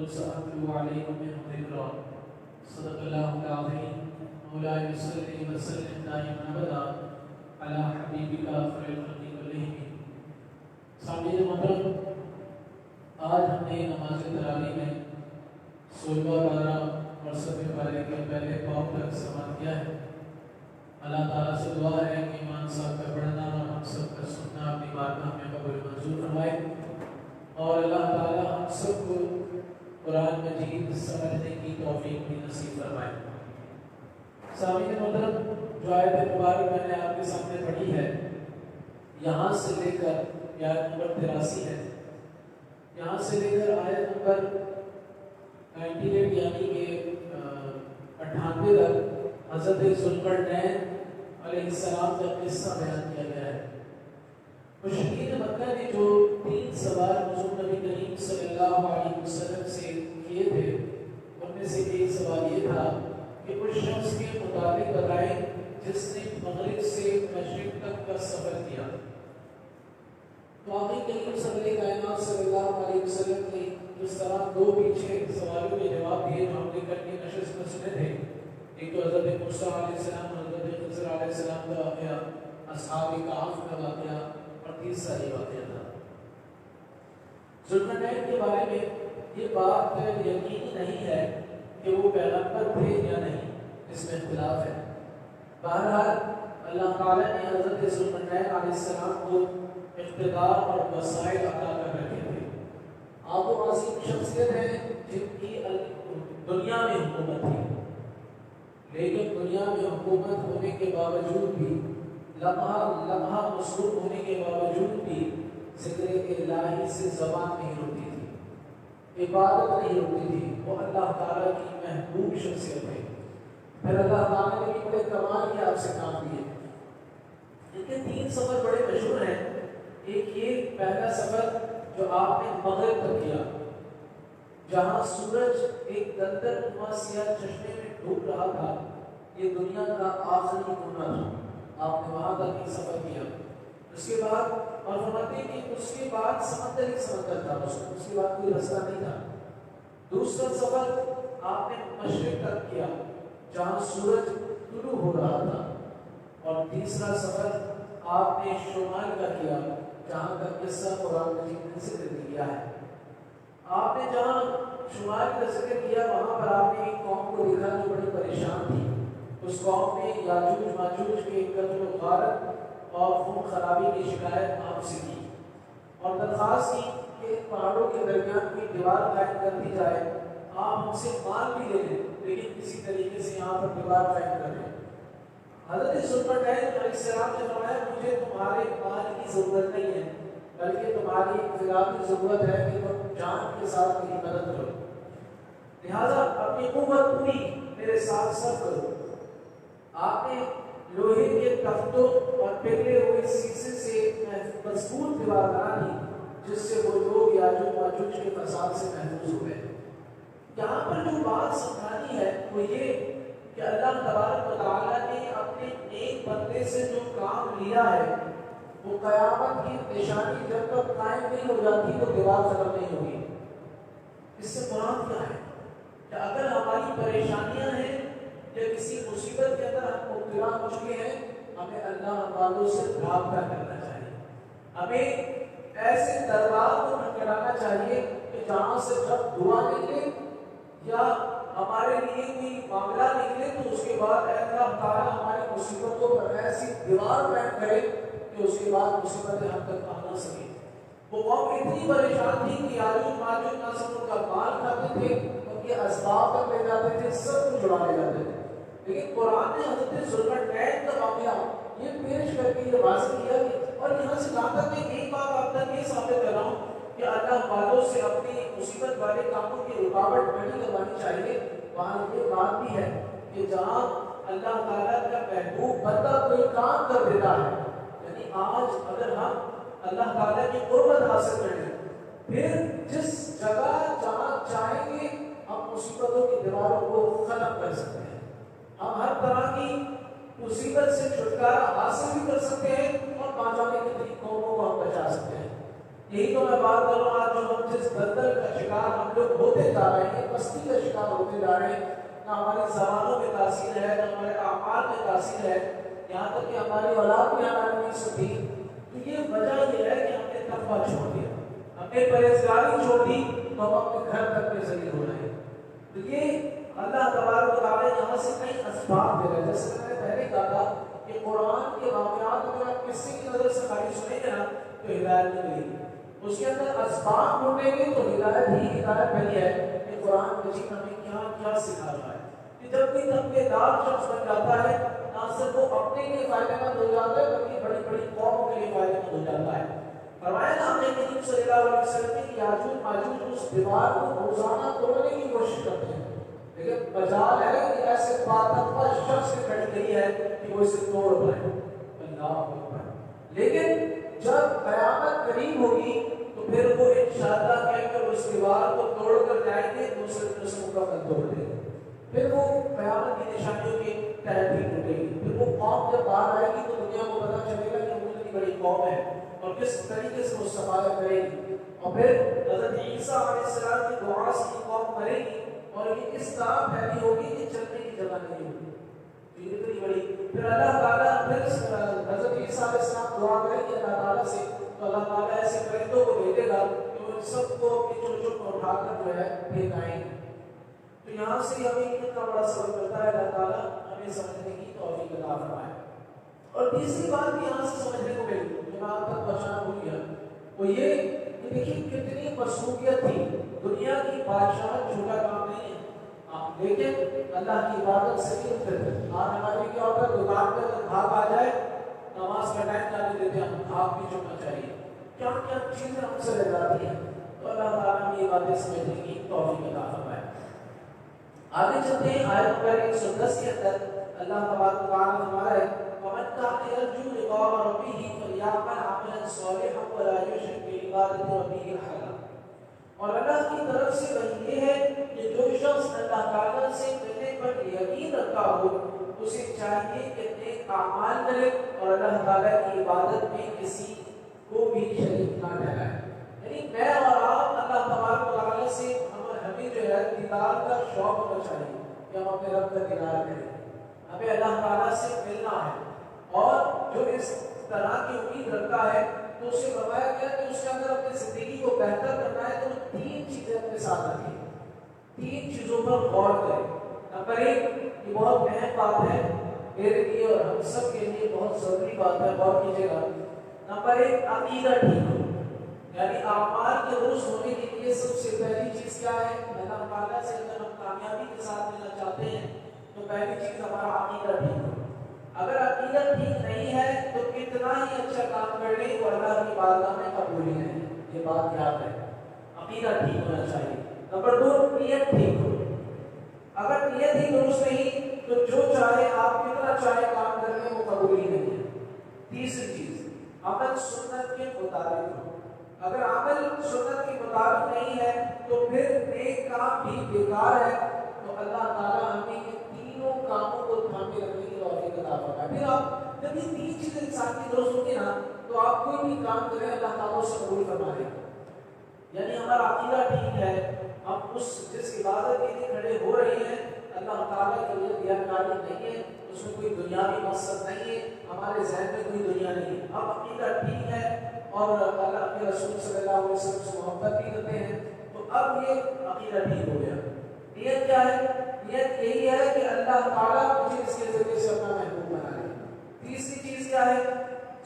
قل سأتلو عليكم منه ذكرا صدق الله العظيم مولاي صل وسلم دائما ابدا على حبيبك خير الخلق كلهم. سامعین محترم، آج ہم نے نماز تراویح میں 16 12 اور 7 پارے کے پہلے باب تک سماعت کیا ہے. اللہ تعالیٰ سے دعا ہے کہ ایمان صاحب کا پڑھنا اور ہم سب کا سننا اپنی بارگاہ میں قبول منظور فرمائے، اور اللہ تعالیٰ ہم سب کو قرآن مجید سمجھنے کی توفیق بھی نصیب فرمائے. سامعین محترم، جو آیت مبارک میں نے آپ کے سامنے پڑھی ہے، یہاں سے لے کر آیت نمبر 83 ہے، یہاں سے لے کر آیت نمبر 98 یعنی کہ 98 تک حضرت ذوالقرنین علیہ السلام کا قصہ بیان کیا گیا ہے. مشرکین مکہ نے جو 3 سوال حضور نبی کریم صلی اللہ علیہ وسلم سے کیے تھے، ان میں سے ایک سوال یہ تھا کہ اس شخص کے متعلق بتائیں جس نے مغرب سے مشرق تک کا سفر کیا. تو آقا کریم صلی اللہ علیہ وسلم نے جس طرح 2 پیچھے سوالوں کے جواب دیے جو ہم نے کل کی نشست میں سنے تھے، ایک تو حضرت موسیٰ علیہ السلام، حضرت خضر علیہ السلام کا واقعہ، اصحاب کہف کا واقعہ، اور تیسرا یہ واقعہ تھا. ذوالقرنین کے بارے میں یہ بات یقینی نہیں ہے کہ وہ پیغمبر تھے یا نہیں، اس میں اختلاف ہے. بہرحال اللہ تعالیٰ نے حضرت ذوالقرنین علیہ السلام کو اقتدار اور وسائل عطا کر رکھے تھے. آپ وہ عظیم شخصیت ہیں جن کی دنیا میں حکومت تھی، لیکن دنیا میں حکومت ہونے کے باوجود بھی، لمحہ مصروف ہونے کے باوجود بھی ذکر الہی سے زبان نہیں رکتی تھی، عبادت نہیں رکتی تھی. وہ اللہ تعالیٰ کی محبوب شخصیت ہے. پھر اللہ تعالیٰ نے بھی بڑے کمال کے آپ سے کام دیے. ان کے 3 سفر بڑے مشہور ہیں. ایک یہ پہلا سفر جو آپ نے مغرب تک کیا، جہاں سورج ایک دندر نما سیاہ چشمے میں ڈوب رہا تھا. یہ دنیا کا آخری کونا تھا، آپ نے وہاں تک یہ سفر کیا. اس کے بعد اور فرماتے ہیں کہ اس کے بعد سمندر ہی سمندر تھا، اس کے بعد کوئی رستہ نہیں تھا. دوسرا سفر آپ نے مشرق تک کیا جہاں سورج طلوع ہو رہا تھا، اور تیسرا سفر آپ نے شمال کا کیا جہاں کا قصہ قرآن مجید نے ذکر کیا ہے. آپ نے جہاں شمال کا ذکر کیا وہاں پر آپ نے ایک قوم کو دیکھا جو بڑی پریشان تھی. اس قوم نے یاجوج ماجوج کے قتل و غارت اور خون خرابی کی شکایت آپ سے کی اور درخواست کی کہ پہاڑوں کے درمیان کوئی دیوار قائم کر دی جائے. آپ ہم سے مال بھی لے لیں لیکن کسی طریقے سے یہاں پر دیوار قائم کر لیں. حضرت ذوالقرنین علیہ السلام نے فرمایا مجھے تمہارے مال کی ضرورت نہیں ہے، بلکہ تمہاری انفراد کی ضرورت ہے کہ تم جان کے ساتھ میری مدد کرو، لہذا اپنی قوت پوری میرے ساتھ صرف کرو. آپ نے لوہے کے تختوں اور پگھلے ہوئے سیسے سے مضبوط دیوار بنا دی جس سے وہ لوگ یاجوج ماجوج کے فساد سے محفوظ ہوئے. یہاں پر جو بات سمجھانی ہے وہ یہ کہ اللہ تبارک و تعالیٰ نے اپنے ایک بندے سے جو کام لیا ہے وہ قیامت کی نشانی جب تک قائم نہیں ہو جاتی تو دیوار ختم نہیں ہوگی. اس سے مراد کیا ہے کہ اگر ہماری پریشانیاں ہیں یا کسی مصیبت کے اندر ہم مبتلا ہو چکے ہیں، ہمیں اللہ والوں سے رابطہ کرنا چاہیے. ہمیں ایسے دربار کو کھٹکھٹانا چاہیے کہ جہاں سے جب دعا نکلے یا ہمارے لیے کوئی معاملہ نکلے تو اس کے بعد اللہ تعالیٰ ہماری مصیبتوں پر ایسی دیوار قائم کرے کہ اس کے بعد مصیبتیں ہم تک آ نہ سکیں. وہ قوم اتنی پریشان تھی کہ یاجوج ماجوج نہ صرف ان کا مال کھاتے تھے، ان کے اسباب تک لے جاتے تھے، سب کچھ چھڑا لے جاتے تھے. لیکن قرآن نے حضرت ذوالقرنین کا واقعہ یہ پیش کر کے یہ واضح کیا کہ اور یہاں سے جہاں تک میں ایک بات آپ تک یہ ثابت کر رہا ہوں کہ اللہ والوں سے اپنی مصیبت والے کاموں کی رکاوٹ نہیں کروانی چاہیے. وہاں یہ بات بھی ہے کہ جہاں اللہ تعالیٰ کا محبوب بندہ کوئی کام کر دیتا ہے، یعنی آج اگر ہم اللہ تعالیٰ کی قربت حاصل کریں پھر جس جگہ جہاں چاہیں گے ہم مصیبتوں کی دیواروں کو ختم کر سکتے ہیں. ہم ہر طرح کی مصیبت سے چھٹکارا حاصل بھی کر سکتے ہیں اور بچانے کے طریقوں کو ہم بچا سکتے ہیں. یہی تو میں بات کر رہا ہوں، آج جو ہم جس دلدل کا شکار ہم لوگ ہوتے جا رہے ہیں، پستی کا شکار ہوتے جا رہے ہیں، نہ ہماری زبانوں میں تاثیر ہے، نہ ہمارے اعمال میں تاثیر ہے، یہاں تک کہ ہماری اولاد بھی ہماری نہیں سنتی، تو یہ وجہ یہ ہے کہ ہم نے تقویٰ چھوڑ دیا، ہم نے پرہیزگاری چھوڑ دی، تو ہم اپنے گھر تک میں ذلیل ہو رہے ہیں۔ تو یہ اللہ تبارک و تعالیٰ یہاں سے کئی اسباب دے رہے ہیں، جیسے میں نے پہلے کہا تھا کہ قرآن کے واقعات اگر آپ کسی کی نظر سے خالی سنیں گے نا تو ہدایت نہیں ملے گی، اس کے اندر اسباب ڈھونڈیں گے تو ہدایت ہی ہدایت پہلی ہے کہ قرآن مجید ہمیں کیا کیا سکھا رہا ہے کہ جب بھی تقوی دار شخص بن جاتا ہے نہ صرف وہ اپنے لیے فائدہ مند ہو جاتا ہے بلکہ بڑی بڑی قوموں کے لیے فائدہ مند ہو جاتا ہے۔ فرمایا نا ہم نے کریم صلی اللہ علیہ وسلم کی یاجوج ماجوج اس دیوار کو روزانہ توڑنے کی کوشش کرتے ہیں، لیکن مجال ہے کہ ایسے باطاقت شخص سے کھڑی گئی ہے کہ وہ اسے توڑ پائے، اللہ اکبر۔ لیکن جب قیامت قریب ہوگی تو پھر وہ انشاءاللہ کہہ کر اس دیوار کو توڑ کر جائیں گے، دوسرے دن سے مکمل توڑ دیں گے، پھر وہ قیامت کی نشانیوں کی تحریک ٹوٹے گی، پھر وہ قوم جب باہر آئے گی تو دنیا کو پتہ چلے گا کہ وہ کتنی بڑی قوم ہے اور کس طریقے سے وہ صفائی کرے گی، اور پھر حضرت عیسیٰ علیہ السلام کی دعا سے یہ قوم مرے گی اور یہ اس طرح پھیلی ہوگی کہ چلنے کی جگہ نہیں ہوگی، یہ اتنی بڑی۔ پھر اللہ تعالیٰ پھر حضرت عیسیٰ علیہ السلام دعا کریں گے اللہ تعالیٰ سے، تو اللہ تعالیٰ ایسے فرشتوں کو بھیجے گا کہ وہ سب کو اپنی چونچوں کو اٹھا کر جو ہے پھینکائیں گے۔ تو یہاں سے ہمیں کتنا بڑا سبق ملتا ہے، اللہ تعالیٰ ہمیں سمجھنے کی توفیق عطا فرمائے۔ اور تیسری بات بھی یہاں سے سمجھنے کو ملی جو میں آپ تک پہنچانا بھول گیا، وہ یہ کہ دیکھیے کتنی مصروفیت تھی، دنیا کی بادشاہ چھوٹا کام نہیں ہے، لیکن اللہ کی عبادت سے نہیں اٹھتے تھے۔ آج ہماری کیا ہوتا ہے، دکان پہ اگر بھاگ آ جائے نماز کا ٹائم جانے دیتے ہیں، ہم بھاگ بھی چھوڑنا چاہیے، کیا کیا چیزیں ہم سے رہ جاتی ہیں۔ تو اللہ تعالیٰ نے یہ باتیں سمجھنے کی توفیق عطا فرمائے۔ آگے چلتے ہیں آیت نمبر 110 کے اندر اللہ تبارک و تعالیٰ فرما رہا ہے وَمَنْ كَانَ يَرْجُو لِقَاءَ رَبِّهِ فَلْيَعْمَلْ عَمَلًا صَالِحًا وَلَا يُشْرِكْ بِعِبَادَةِ رَبِّهِ أَحَدًا۔ اور اللہ کی طرف سے وہی یہ ہے کہ جو شخص اللہ تعالیٰ سے ملنے پر یقین رکھتا ہو اسے چاہیے کہ نیک اعمال کرے اور اللہ تعالیٰ کی عبادت میں کسی کو بھی شریک نہ ٹھہرائے۔ یعنی میں اور آپ اللہ تبارک و تعالیٰ سے ہمیں جو ہے دیدار کا شوق ہونا چاہیے کہ ہم اپنے رب کا دیدار کریں، ہمیں اللہ تعالیٰ سے ملنا ہے، اور جو اس طرح کی امید رکھتا ہے تو اسے فرمایا گیا کہ اس کے اندر اپنی زندگی کو بہتر کرنا ہے تو وہ تین چیزیں اپنے ساتھ رکھیں، تین چیزوں پر غور کریں۔ نمبر ایک، یہ بہت اہم بات ہے میرے لیے اور ہم سب کے لیے بہت ضروری بات ہے، غور کیجیے گا۔ نمبر ایک، عقیدہ ٹھیک ہو، یعنی اعمال کے درست ہونے کے لیے سب سے پہلی چیز کیا ہے، اللہ تعالیٰ سے اگر ہم کامیابی کے ساتھ ملنا چاہتے ہیں تو پہلی چیز ہمارا عقیدہ ٹھیک ہو۔ اگر عقیدہ ٹھیک نہیں ہے تو کتنا ہی اچھا کام کر لیں وہ اللہ کی بارگاہ میں قبول ہی نہیں ہے، یہ بات یاد ہے، عقیدہ ٹھیک ہونا چاہیے۔ نمبر دو، نیت ٹھیک ہو، اگر نیت ہی درست نہیں تو جو چاہے آپ کتنا چاہے کام کر لیں وہ قبول ہی نہیں ہے۔ تیسری چیز، عمل سنت کے مطابق ہو، اگر عمل سنت کے مطابق نہیں ہے تو پھر نیک کام بھی بیکار ہے۔ تو اللہ تعالیٰ ہمیں یہ تینوں کاموں کو تھامے رکھنے کی توفیق عطا فرمائے۔ پھر آپ جب یہ تین چیزیں انسان کی درست ہوتی نا تو آپ کوئی بھی کام کریں اللہ تعالیٰ اسے قبول فرما لے گا۔ یعنی ہمارا عقیدہ ٹھیک ہے، ہم اس جس عبادت کے لیے کھڑے ہو رہے ہیں اللہ تعالیٰ کے لیے دیانتداری نہیں ہے، اس میں کوئی دنیاوی مقصد نہیں ہے، ہمارے ذہن میں کوئی دنیا نہیں ہے، اب عقیدہ ٹھیک ہے اور اللہ کے رسول صلی اللہ علیہ وسلم سے محبت بھی کرتے ہیں تو اب یہ عقیدہ ٹھیک ہو گیا۔ نیت کیا ہے؟ نیت یہی ہے کہ اللہ تعالیٰ مجھے اس کے ذریعے سے اپنا محبوب بنا لے۔ تیسری چیز کیا ہے؟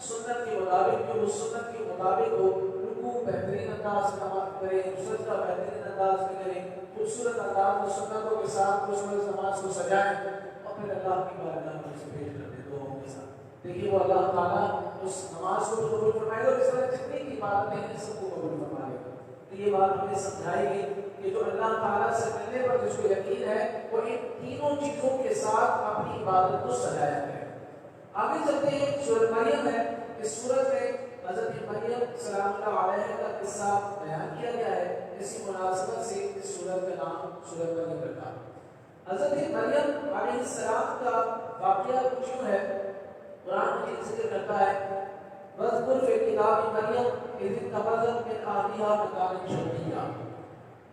سنت کے مطابق، جو وہ سنت کے مطابق ہو، رکوع بہترین انداز میں کریں، سجدہ بہترین انداز میں کریں، خوبصورت انداز میں سنتوں کے ساتھ اس نماز کو سجائیں اور پھر اللہ کی بارگاہ میں اسے پیش کر دیں دعاؤں کے ساتھ۔ دیکھیے وہ اللہ تعالیٰ اس نماز کو قبول فرمائے گا اور اس طرح جتنی کی باتیں ہیں سب کو قبول فرمائے گا۔ تو یہ بات ہمیں سمجھائی گئی کہ جو اللہ تعالیٰ سے ملنے پر جس کو یقین ہے وہ ان تینوں چیزوں کے ساتھ اپنی عبادت کو سجایا ہے۔ آگے چلتے ہیں، سورۃ مریم ہے، اس سورت میں حضرت مریم سلام اللہ علیہ کا قصہ بیان کیا گیا ہے، اسی مناسبت سے اس سورت کا نام سورۃ مریم رکھا۔ حضرت مریم علیہ السلام کا واقعہ کچھ یوں ہے، قرآن مجید ذکر کرتا ہے واذکر فی کتاب مریم اذ انتبذت من اہلہا مکانا شرقیا.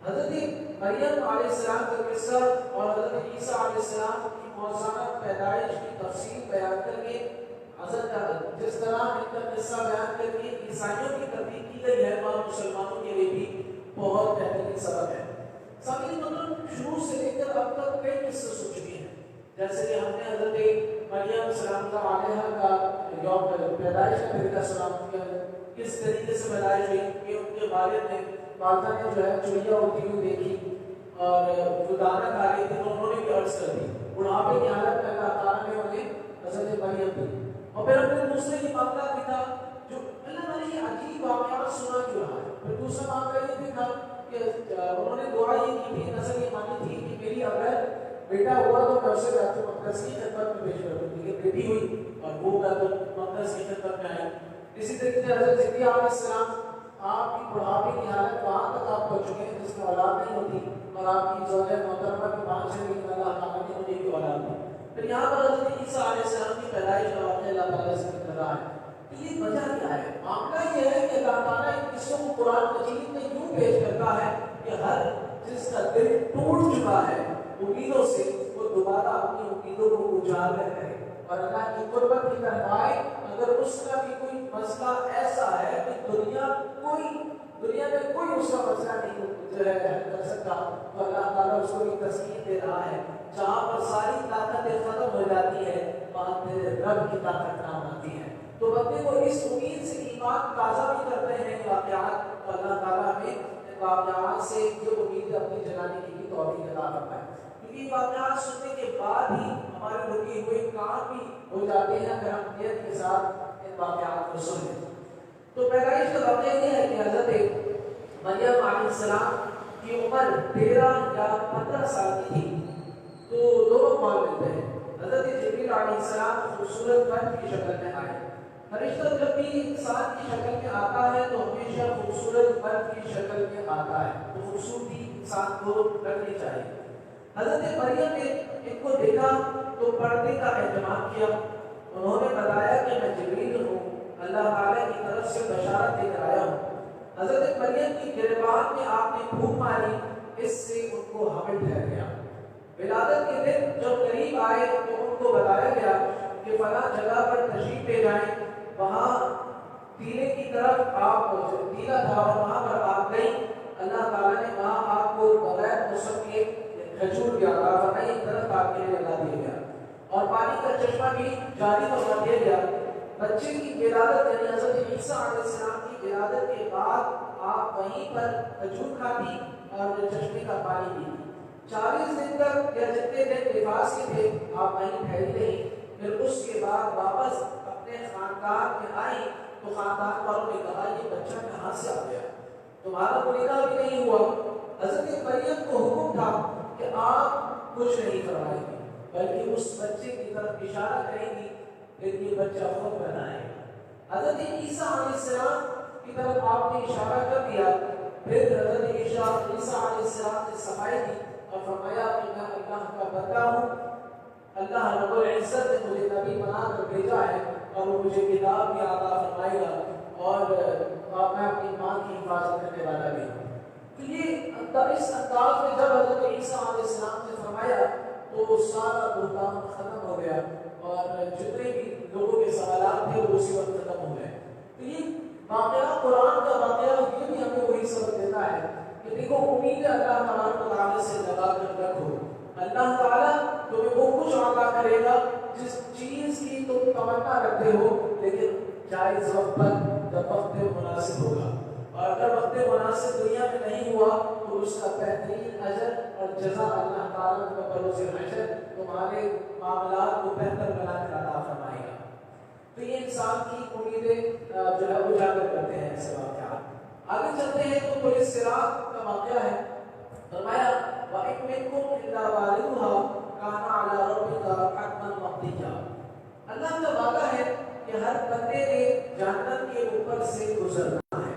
حضرت مریم علیہ السلام کا قصہ اور حضرت عیسیٰ علیہ السلام کی موزانہ پیدائش کی تفصیل بیان کر کے حضرت جس طرح ان کا قصہ بیان کر کے عیسائیوں کی تردید کی گئی ہے اور مسلمانوں کے لیے بھی بہت بہترین سبق ہے. سامعین مطلب شروع سے لے کر اب تک کئی قصے سن چکے ہیں. جیسے کہ ہم نے حضرت مریم سلام اللہ علیہ کا یوم پیدائش کا طریقہ سنا کیا ہے, کس طریقے سے پیدائش ہوئی کہ ان کے والد نے والدہ نے جو ہے چڑیا اڑتی ہوئی دیکھی اور جو دانا کھا رہی تھی انہوں نے بھی عرض کر دی. بڑھاپے کی حالت میں اللہ تعالیٰ نے انہیں حضرت مریم دی. اور پھر اپنے دوسرے کی معاملہ بھی تھا جو اللہ نے یہ عجیب واقعات سنا کیوں رہا ہے. پھر دوسرا معاملہ یہ بھی تھا کہ انہوں نے دعا یہ کی تھی, نظر یہ مانی تھی کہ میری اگر بیٹا ہوا تو میں اسے بیت المقدس کی خدمت میں پیش کر دوں. لیکن بیٹی ہوئی اور وہ بیت المقدس کی خدمت میں آئی. اسی طریقے سے حضرت زکریا علیہ السلام آپ کی بڑھاپے کی حالت وہاں تک آپ پہنچ چکے ہیں جس میں اولاد نہیں ہوتی اور آپ کی زوجہ محترمہ کی مانگ سے بھی اللہ تعالیٰ نے انہیں بھی اولاد دی. پھر یہاں پر حضرت عیسیٰ علیہ السلام کی پیدائش کا واقعہ اللہ تعالیٰ ذکر کر رہا ہے. تو یہ وجہ کیا ہے؟ معاملہ یہ ہے کہ اللہ تعالیٰ ان قصوں کو قرآن مجید میں یوں پیش کرتا ہے کہ ہر جس کا دل ٹوٹ چکا ہے امیدوں سے وہ دوبارہ اپنی امیدوں کو اجاگر کرے اور اللہ کی قربت کی طرف آئے. اگر اس کا بھی کوئی مسئلہ ایسا ہے کہ دنیا میں کوئی اس کا مسئلہ نہیں جو ہے کر سکتا تو اللہ تعالیٰ اس کو بھی تسکین دے رہا ہے. جہاں پر ساری طاقتیں ختم ہو جاتی ہے وہاں تیرے رب کی طاقت کام آتی ہے. تو بندے کو اس امید سے ایمان تازہ بھی کرتے ہیں واقعات, اور اللہ تعالیٰ ہمیں ان واقعات سے یہ امید اپنی جلانے کی بھی توفیق عطا کرتا ہے. کیونکہ واقعات سننے کے بعد ہی ہمارے رکے ہوئے کام بھی ہو جاتے ہیں اگر ہم نیت کے ساتھ ان واقعات کو سن لیں. تو پیدائش کا واقعہ یہ ہے کہ حضرت مریم علیہ السلام کی عمر 13 یا 15 سال کی تھی. تو دونوں قول ملتے ہیں. حضرت جبریل علیہ السلام خوبصورت مرد کی شکل میں آئے. فرشتہ جب بھی انسان کی شکل میں آتا ہے تو ہمیشہ خوبصورت مرد کی شکل میں آتا ہے. تو خوبصورتی انسان کو رکھنی چاہیے. حضرت مریم نے ان کو دیکھا تو پردے کا اہتمام کیا. انہوں نے بتایا کہ میں جبریل ہوں, اللہ تعالیٰ کی طرف سے بشارت دے کر آیا ہوں. حضرت مریم کی گریبان میں آپ نے پھونک ماری, اس سے ان کو حمل ٹھہر گیا. ولادت کے دن جب قریب آئے تو ان کو بتایا گیا کہ فلاں جگہ پر تشریف لے جائیں, وہاں ٹیلے کی طرف آپ ٹیلا تھا اور وہاں پر آپ گئیں. اللہ تعالیٰ نے وہاں آپ کو بغیر موسم کے کھجور بھی عطا فرمائی, ایک طرف آپ کے لیے لگا دیا گیا اور پانی کا چشمہ بھی جاری فرما دیا گیا. بچے کی ولادت یعنی حضرت عیسیٰ علیہ السلام کی ولادت کے بعد آپ وہیں پر کھجور کھاتی اور چشمے کا پانی پیتی. 40 دن تک یا جتنے دن لباس کے تھے آپ وہیں ٹھہری رہی. پھر اس کے بعد واپس اپنے خاندان میں آئی تو خاندان والوں نے کہا یہ بچہ کہاں سے آ گیا, تمہارا کوئی نکاح بھی نہیں ہوا. حضرت مریم کو حکم تھا کہ آپ کچھ نہیں کروائیں گے بلکہ اس بچے کی طرف اشارہ کریں گی پھر یہ بچہ خود بنائے گا. حضرت عیسیٰ علیہ السلام کی طرف آپ نے اشارہ کر دیا. پھر حضرت عیسیٰ علیہ السلام نے صفائی دی اور فرمایا کہ میں اللہ کا بندہ ہوں, اللہ رب العزت نے مجھے نبی بنا کر بھیجا ہے اور وہ مجھے کتاب بھی عطا فرمائے گا اور میں اپنی ماں کی حفاظت کرنے والا بھی ہوں. تو یہ اس انداز میں جب حضرت عیسیٰ علیہ السلام نے فرمایا تو سارا بہتان ختم ہو گیا اور جتنے بھی لوگوں کے سوالات تھے وہ اسی وقت ختم ہو گئے. تو یہ واقعہ قرآن کا واقعہ یہ بھی ہمیں وہی سبق دیتا ہے کہ دیکھو امید اللہ تعالیٰ سے لگا کر رکھو. اللہ تعالیٰ تمہیں وہ کچھ عطا کرے گا جس چیز کی تم تمنا رکھتے ہو, لیکن جائز وقت پر جب وقت مناسب ہوگا. اور اگر وقت مناسب دنیا میں نہیں ہوا تو اس کا بہترین اجر اور جزا اللہ تعالیٰ کا بروز حشر تمہارے معاملات کو بہتر بنا کر عطا فرمائے گا. تو یہ انسان کی امیدیں جو ہے اجاگر کرتے ہیں ایسے واقعات. آگے چلتے ہیں تو پولیس صراط کا واقعہ ہے. فرمایا وَإِن مِّنكُمْ إِلَّا وَارِدُهَا كَانَ عَلَىٰ رَبِّكَ حَتْمًا مَقْضِيًّا. اللہ کا وعدہ ہے کہ ہر بندے نے جہنم کے اوپر سے گزرنا ہے.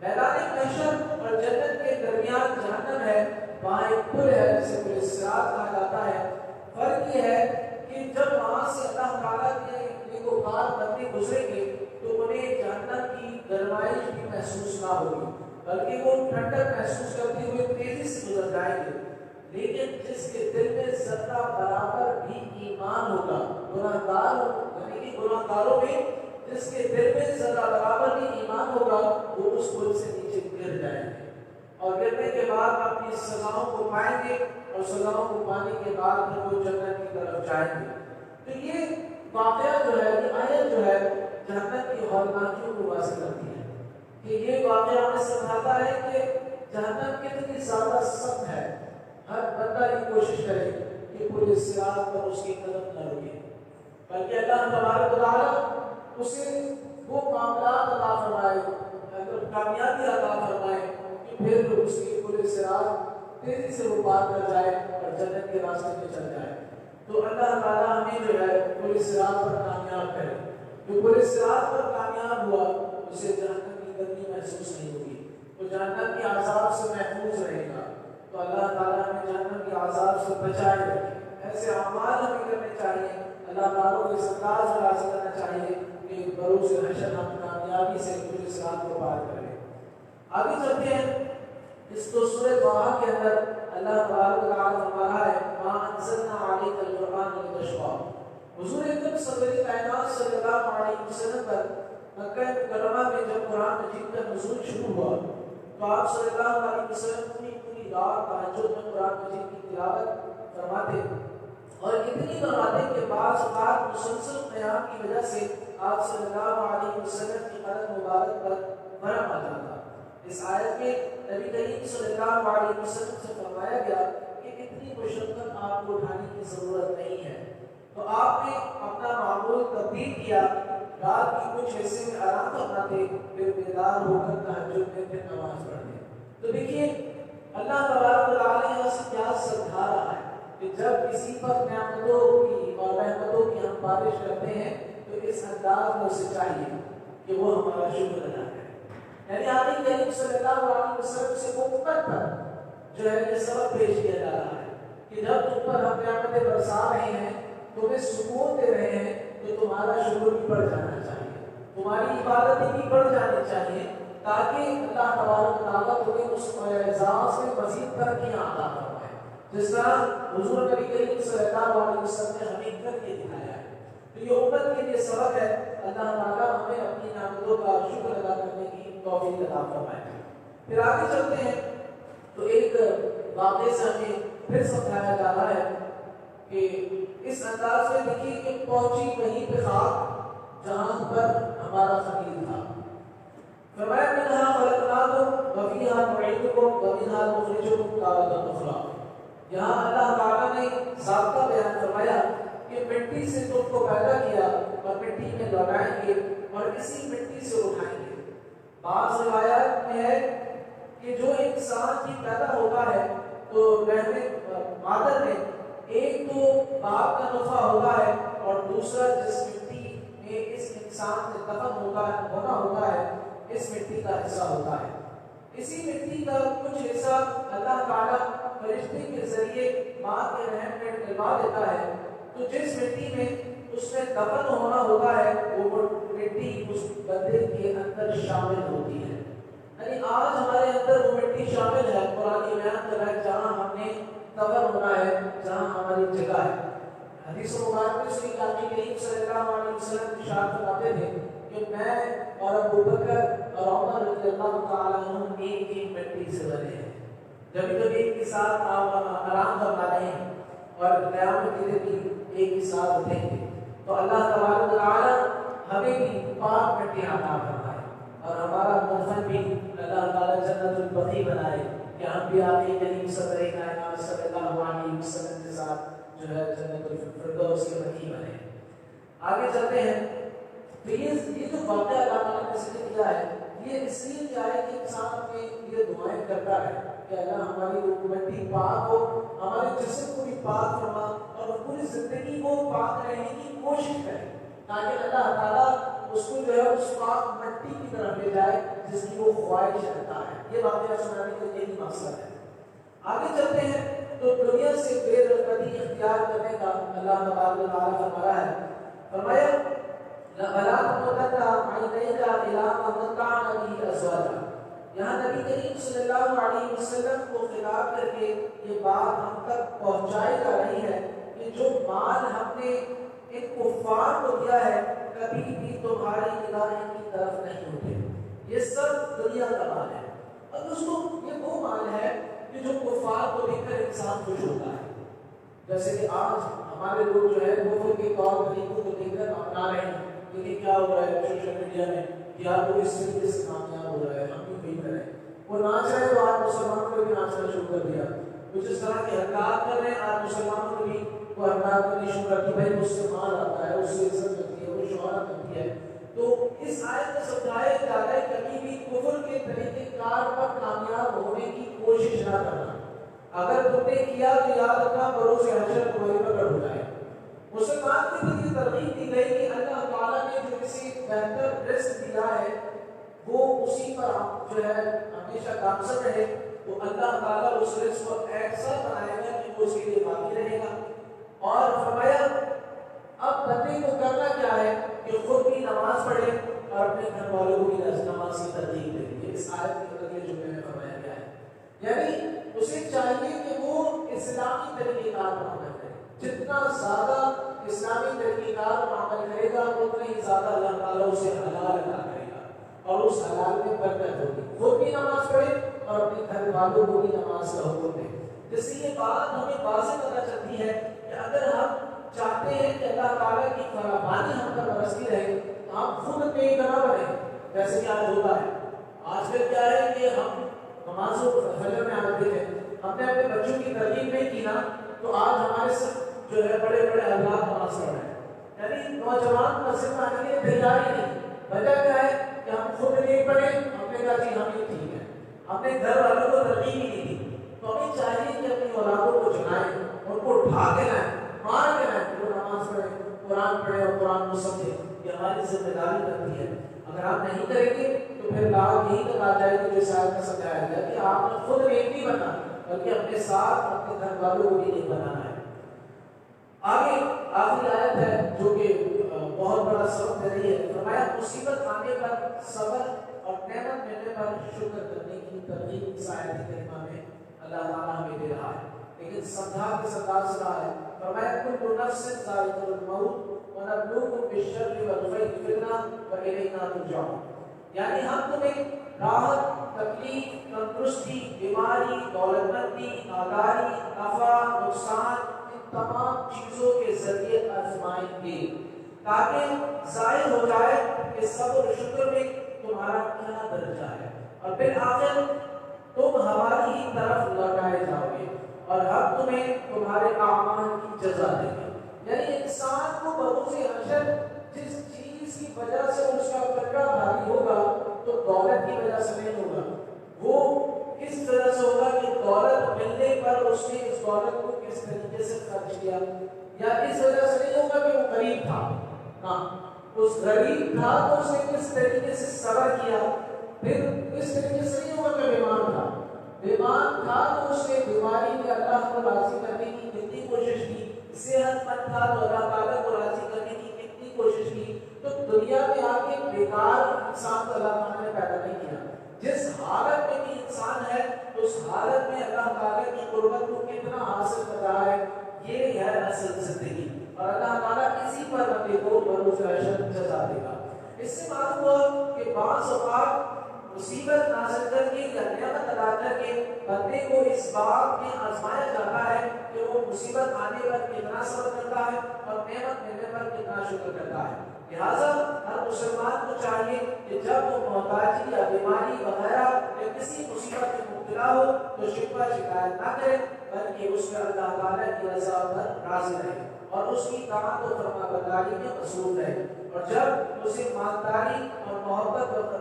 میدان محشر اور جنت کے درمیان جہنم ہے, وہاں ایک پل ہے جسے پولیس صراط کہا جاتا ہے. فرق یہ ہے کہ جب وہاں سے اللہ تعالیٰ کے کو پار بندے گزریں گے تو انہیں ٹھنڈک محسوس کرتے ہوئے تیزی سے گزر جائیں گے، لیکن جس کے دل میں ذرہ برابر بھی ایمان ہوگا، یعنی کہ گناہ گاروں میں جس کے دل میں ذرہ برابر بھی ایمان ہوگا وہ اس پل سے نیچے گر جائیں گے، اور گرنے کے بعد اپنی سزاؤں کو پائیں گے، اور سزاؤں کو پانے کے بعد پھر وہ جنت کی طرف جائیں گے۔ تو یہ واقعہ جو ہے، یہ آیت جو ہے جہنم کی ہولناکیوں کو واضح کرتی ہے کہ یہ واقعہ ہمیں سمجھاتا ہے کہ جہنم کتنی زیادہ سخت ہے۔ ہر بندہ یہ کوشش کرے کہ پورے صراط پر اس کی قدم نہ رکے، بلکہ اللہ تبارک و تعالیٰ اسے وہ معاملات عطا فرمائے، اگر کامیابی عطا فرمائے کہ پھر اس کی پورے صراط تیزی سے وہ پار کر جائے اور جنت کے راستے میں چل جائے۔ تو اللہ تعالیٰ ہمیں جو ہے پورے صراط پر کامیاب کرے۔ جو پورے صراط پر کامیاب ہوا اسے جہنم کی گرمی محسوس نہیں ہوگی، وہ جہنم کے عذاب سے محفوظ رہے گا۔ تو اللہ تعالیٰ ہمیں جہنم کے عذاب سے بچائے رکھے۔ ایسے اعمال ہمیں کرنے چاہیے، اللہ تعالیٰ کو اس انداز میں حاصل کرنا چاہیے کہ بروز حشر ہم کامیابی سے پورے صراط کو پار کریں۔ آگے چلتے ہیں، اس کو سورہ طٰہٰ کے اندر اللہ تبارک و تعالیٰ فرما رہا ہے مَا أَنزَلْنَا عَلَيْكَ الْقُرْآنَ لِتَشْقَىٰ۔ حضور اکرم سرور کائنات صلی اللہ علیہ وسلم پر مکہ مکرمہ میں جب قرآن مجید کا نزول شروع ہوا تو آپ صلی اللہ علیہ وسلم پوری رات تہجد میں قرآن مجید کی تلاوت فرماتے، اور اتنی فرماتے کہ بعض اوقات مسلسل قیام کی وجہ سے آپ صلی اللہ علیہ وسلم کی قدم مبارک پر ورم آ جاتا۔ اس آیت میں نبی کریم صلی اللہ علیہ وسلم سے فرمایا گیا کہ اتنی مشقت آپ کو اٹھانے کی ضرورت نہیں ہے، تو آپ نے اپنا معمول تبدیل کیا، رات کی کچھ حصے میں آرام فرماتے، پھر بیدار ہو کر تہجد میں پھر نماز پڑھتے۔ تو دیکھیے اللہ تبارک و تعالیٰ یہاں سے کیا سمجھا رہا ہے کہ جب کسی پر نعمتوں کی اور رحمتوں کی ہم بارش کرتے ہیں تو اس انداز میں اسے چاہیے کہ وہ ہمارا شکر ادا کرے۔ یعنی آقا کریم صلی اللہ علیہ وسلم سے امت پر جو ہے یہ سبق پیش کیا جا رہا ہے کہ جب تم پر ہم نعمتیں برسا رہے ہیں، تمہیں سکون دے رہے ہیں، تو تمہارا شکر بھی بڑھ جانا چاہیے، تمہاری عبادتیں بھی بڑھ جانی چاہیے، تاکہ اللہ تبارک و تعالیٰ تمہیں اس اعزاز میں مزید ترقیاں عطا فرمائے، جس طرح حضور نبی کریم صلی اللہ علیہ وسلم نے ہمیں کر کے دکھایا ہے۔ تو یہ امت کے لیے سبق ہے، اللہ تعالیٰ ہمیں اپنی نعمتوں کا شکر ادا کرنے کی توفیق عطا فرمائے۔ پھر آگے چلتے ہیں تو ایک واقعے سے ہمیں پھر سمجھایا جا رہا ہے کہ اس انداز میں دیکھیے کہ پہنچی وہیں پہ خاک جہاں پر ہمارا خلیل تھا، فرمایا منہا خلقناکم وفیہا نعیدکم ومنہا نخرجکم تارۃ اخری۔ یہاں اللہ تعالیٰ نے ضابطہ بیان فرمایا کہ مٹی سے تم کو پیدا کیا اور مٹی میں لگائیں گے اور اسی مٹی سے اٹھائیں گے۔ بعض روایات میں ہے کہ جو انسان کی پیدا ہوتا ہے تو رحم مادر میں ایک تو باپ کا نطفہ ہوتا ہے اور دوسرا جس مٹی میں اس انسان سے دفن ہونا ہوتا ہے اس مٹی کا حصہ ہوتا ہے۔ اسی مٹی کا کچھ حصہ اللہ تعالیٰ فرشتے کے ذریعے ماں کے رحم میں ڈلوا دیتا ہے، تو جس مٹی میں اس میں دفن ہونا ہوتا ہے وہ مٹی اس بندے کے اندر شامل ہوتی ہے۔ یعنی آج ہمارے اندر وہ مٹی شامل ہے، قرآن بیان کر رہا ہے جہاں ہم نے دفن ہونا ہے، جہاں ہماری جگہ ہے۔ حدیث مبارک میں سنی نبی کریم صلی اللہ علیہ وسلم ارشاد فرماتے تھے کہ میں اور ابو بکر اور عمر رضی اللہ تعالیٰ عنہ ایک ہی مٹی سے بنے ہیں، جب ایک کے ساتھ آرام فرما رہے ہیں اور قیامت کے دن بھی ایک ہی ساتھ اٹھیں گے۔ تو اللہ تبارک و تعالیٰ ہمیں بھی پاک مٹی عطا فرمائے اور ہمارا مدفن بھی اللہ تعالیٰ جنت البقیع بنائے کہ ہم بھی آقا کریم صلی اللہ علیہ وسلم کے ساتھ جو ہے جنت الفردوس کے بقیع بنے۔ آگے چلتے ہیں تو یہ جو واقعہ اللہ تعالیٰ نے ذکر کیا ہے یہ اس لیے کیا ہے کہ انسان اپنے لیے دعائیں کرتا ہے کہ اللہ ہماری مٹی پاک ہو، ہمارے جسم کو بھی پاک فرما اور پوری زندگی کو پاک رہنے کی کوشش کرے تاکہ اللہ تعالیٰ اس کو جو ہے اس پاک مٹی کی طرف لے جائے جس کی وہ خواہش رکھتا ہے۔ یہ واقعہ سنانے کا یہی مقصد ہے۔ آگے چلتے ہیں تو دنیا سے بے رغبتی اختیار کرنے کا اللہ تبارک و تعالیٰ فرما رہا ہے، فرمایا وَلَا تَمُدَّنَّ عَيْنَيْكَ إِلَىٰ مَا مَتَّعْنَا بِهِ أَزْوَاجًا۔ یہاں نبی کریم صلی اللہ علیہ وسلم کو خطاب کر کے یہ بات ہم تک پہنچائی جا رہی ہے کہ جو مال ہم نے ان کفار کو دیا ہے کبھی بھی تمہاری نگاہیں کی طرف نہیں ہوتے، یہ سب دنیا کا مال ہے۔ اور دوستوں یہ وہ مال ہے کہ جو کفار کو دیکھ کر انسان خوش ہوتا ہے، جیسے کہ آج ہمارے لوگ جو ہے کفر کے طور طریقوں کو دیکھ کر اپنا رہے ہیں، لیکن کیا ہو رہا ہے سوشل میڈیا میں کہ آپ کو اس طریقے سے کامیاب ہو رہا ہے، ہم بھی وہی کریں۔ وہ ناچ رہے تو آج مسلمانوں کو بھی ناچنا شروع کر دیا، کچھ اس طرح کے حرکات کر رہے ہیں، آج مسلمانوں کو بھی وہ حرکات کرنی شروع کر دی، بھائی اس سے مال آتا ہے، اس سے عزت ملتی ہے، وہ شہرت ملتی ہے۔ تو اس آیت میں سمجھایا جا رہا ہے کبھی بھی کفر کے طریقے کار پر کامیاب ہونے کی کوشش نہ کرنا۔ اگر تم نے کیا تو یاد رکھنا بروز حشر تمہاری پکڑ ہو جائے۔ مسلمان کے لیے یہ ترغیب دی گئی کہ اللہ تعالیٰ نے جو کسی بہتر رزق دیا ہے وہ اسی پر جو ہے ہمیشہ گامزن رہے، تو اللہ تعالیٰ اس رزق کو ایسا بنائے گا کہ وہ اس کے لیے باقی رہے گا۔ اور فرمایا اب بندے کو کرنا کیا ہے کہ خود بھی نماز پڑھے اور اپنے گھر والوں کو بھی نماز کی ترغیب دے دی۔ اس آیت کے اگلے جملے میں فرمایا گیا ہے، یعنی اسے چاہیے کہ وہ اسلامی طریقہ کار پر عمل کرے، جتنا زیادہ اسلامی طریقہ کار پر عمل کرے گا اتنا ہی زیادہ اللہ تعالیٰ اسے حلال عطا کرے گا اور اس حلال میں برکت ہوگی۔ خود بھی نماز پڑھے اور اپنے گھر والوں کو بھی نماز کا حکم دے، جس سے یہ بات ہمیں واضح پتہ چلتی ہے کہ اگر ہم چاہتے ہیں کہ اللہ تعالیٰ کی فراوانی ہم پر برستی رہے تو ہم خود پہ نہ بنے، جیسے کہ آج ہوتا ہے۔ آج کل کیا ہے کہ ہم نماز فجر میں آتے ہیں، ہم نے اپنے بچوں کی ترغیب نہیں کی نا تو آج ہمارے سب جو ہے بڑے بڑے حضرات نماز پڑھ رہے ہیں، یعنی نوجوان مسجد میں آنے کے لیے تیار ہی نہیں۔ وجہ کیا ہے کہ ہم خود نہیں پڑھے، ہم نے کہا جی ہم یہ ٹھیک ہے، ہم نے گھر والوں کو ترغیب ہی نہیں دی۔ تو ہمیں چاہیے کہ اپنی اولادوں کو جگائیں، ان کو اٹھا کے لائیں، مار کے لائیں، وہ نماز پڑھیں، قرآن پڑھیں اور قرآن کو سمجھیں، یہ ہماری ذمہ داری بنتی ہے۔ اگر آپ نہیں کریں گے تو پھر بات یہی تک آ جائے گی جو شاید میں سمجھایا گیا کہ آپ نے خود نیک نہیں بننا بلکہ اپنے ساتھ اپنے گھر والوں کو بھی نیک بنانا ہے۔ آگے آخری آیت ہے جو کہ بہت بڑا سبق دے رہی ہے، فرمایا مصیبت آنے پر صبر اور نعمت ملنے پر شکر کرنے کی ترغیب اس آیت کریمہ میں اللہ تعالیٰ ہمیں دے رہا ہے، لیکن سمجھا کے ساتھ سے رہا ہے۔ فرمایا کل نفس ذائقۃ الموت ونبلوکم بالشر والخیر فتنہ وإلینا ترجعون، یعنی ہم تمہیں راحت، تکلیف، تندرستی، بیماری، دولت مندی، ناداری، نفع، نقصان، ان تمام چیزوں کے ذریعے آزمائیں گے تاکہ ظاہر ہو جائے کہ صبر و شکر میں تمہارا کیا درجہ ہے، اور بالآخر تم ہماری ہی طرف لوٹائے جاؤ گے اور ہم تمہیں تمہارے اعمال کی جزا دیں گے۔ یعنی انسان کو بروز حشر جس چیز کی وجہ سے اس کا پکڑا بھاری ہوگا تو دولت کی وجہ سے نہیں ہوگا، وہ کس طرح سے ہوگا کہ دولت ملنے پر اس نے اس دولت کو کس طریقے سے خرچ کیا، یا اس وجہ سے نہیں ہوگا کہ وہ غریب تھا، ہاں اس غریب تھا تو اس نے کس طریقے سے صبر کیا، پھر اس طریقے سے نہیں ہوگا کہ بیمار تھا، بیمار تھا تو اس نے بیماری میں اللہ کو راضی کرنے کی کتنی کوشش کی، صحت مند تھا تو اللہ تعالیٰ کو راضی کرنے کی کتنی کوشش کی۔ تو دنیا میں آ کے بیکار انسان کو اللہ تعالیٰ نے پیدا نہیں کیا، جس حالت میں بھی انسان ہے اس حالت میں اللہ تعالیٰ کی قربت کو کتنا حاصل کر رہا ہے، یہ ہے اصل زندگی، اور اللہ تعالیٰ اسی پر بندے کو بروز حشر جزا دے گا۔ اس سے معلوم ہوا کہ بعض اوقات مصیبت نازل کر کے یا نعمت عطا کر کے بندے کو اس بات میں آزمایا جاتا ہے کہ وہ مصیبت آنے پر کتنا صبر کرتا ہے اور نعمت ملنے پر کتنا شکر کرتا ہے۔ لہٰذا ہر مسلمان کو چاہیے کہ جب وہ محتاجی یا بیماری وغیرہ یا کسی مصیبت میں مبتلا ہو تو شکوہ شکایت نہ کرے بلکہ اس میں اللہ تعالیٰ کی رضا پر راضی رہے اور اس کی طاعت و فرمانبرداری میں مصروف رہے، اور جب اسے مالداری اور محبت اور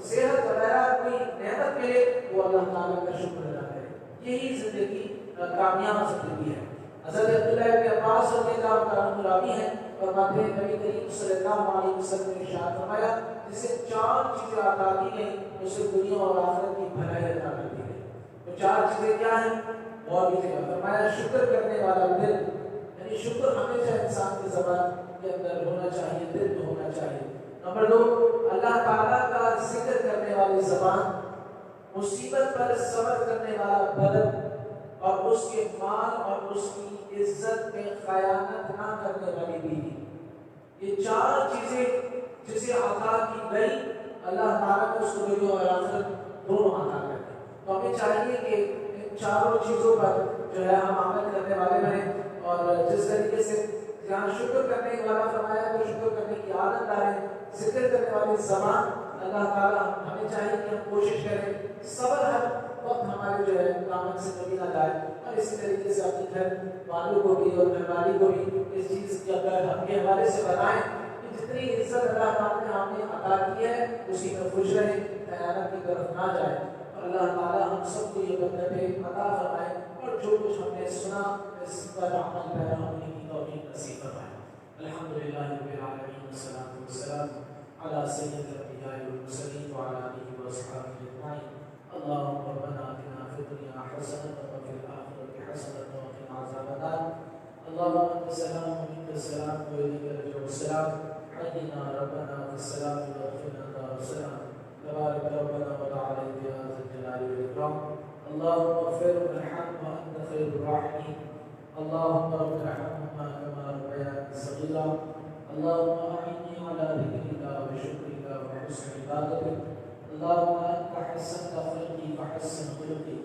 صحت وغیرہ کوئی نعمت ملے وہ اللہ تعالیٰ کا شکر ادا کرے، یہی زندگی کامیاب زندگی ہے۔ حضرت عبداللہ بن عباس رضی اللہ عنہ راوی ہیں، فرماتے ہیں نبی کریم صلی اللہ علیہ وسلم نے ارشاد فرمایا جسے 4 چیزیں عطا کی گئیں اسے دنیا اور آخرت کی بھلائی عطا کر دی گئی۔ تو 4 چیزیں کیا ہیں؟ اور بھی فرمایا شکر کرنے والا دل، یعنی شکر ہمیشہ انسان کی زبان کے اندر ہونا چاہیے، دل میں ہونا چاہیے۔ نمبر 2 اللہ تعالیٰ کا ذکر کرنے والی زبان، مصیبت پر صبر کرنے والا بدن اور اس کے مال اور اس کی عزت میں خیانت نہ کرنے والی بیوی، یہ چار چیزیں جسے عطا کی گئی اللہ تعالیٰ نے اس کو دنیا اور آخرت دونوں عطا کر دی۔ تو ہمیں چاہیے کہ ان چاروں چیزوں پر جو ہے ہم عمل کرنے والے بنیں، اور جس طریقے سے یہاں شکر کرنے والا فرمایا تو شکر کرنے کی عادت ڈالیں، ذکر کرنے والی زبان اللہ تعالیٰ ہمیں چاہیے کہ ہم کوشش کریں، صبر ہر وقت ہمارے جو ہے کامت سے کبھی نہ جائے، اور اسی طریقے سے اپنے گھر والوں کو بھی اور گھر والی کو بھی اس چیز کے اگر ہم کے حوالے سے بتائیں کہ جتنی عزت اللہ تعالیٰ نے ہمیں عطا کی ہے اسی میں خوش رہیں، خیانت کی طرف نہ جائیں، اور اللہ تعالیٰ ہم سب کو یہ برکتیں عطا فرمائے، اور جو کچھ ہم نے سنا اس پر عمل پیرا ہونے کی توفیق نصیب فرمائے۔ الحمدللہ رب العالمین والصلاة والسلام علی سید الانبیاء والمرسلین وعلی آلہ واصحابہ اجمعین۔ اللهم ربنا آتنا في الدنيا حسنة وفي الآخرة حسنة وقنا عذاب النار۔ اللهم أنت السلام ومنك السلام وإليك يرجع السلام، حينا ربنا في السلام واغفرنا دار السلام، تبارك ربنا وتعالى يا ذا الجلال والإكرام۔ اللهم اغفر وارحم وأنت خير الراحمين، اللهم رب ارحمهما كما ربياني صغيرا، اللهم أعني على ذكرك وشكرك وحسن عبادتك، اللهم أنت حسنت خلقي فحسن خلقي،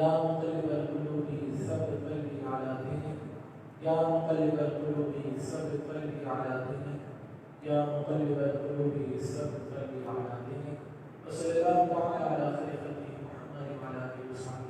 يا مقلب القلوب ثبت قلبي على دينك، يا مقلب القلوب ثبت قلبي على دينك، يا مقلب القلوب ثبت قلبي على دينك، وصلى الله تعالى على خير خلقه محمد وعلى آله وصحبه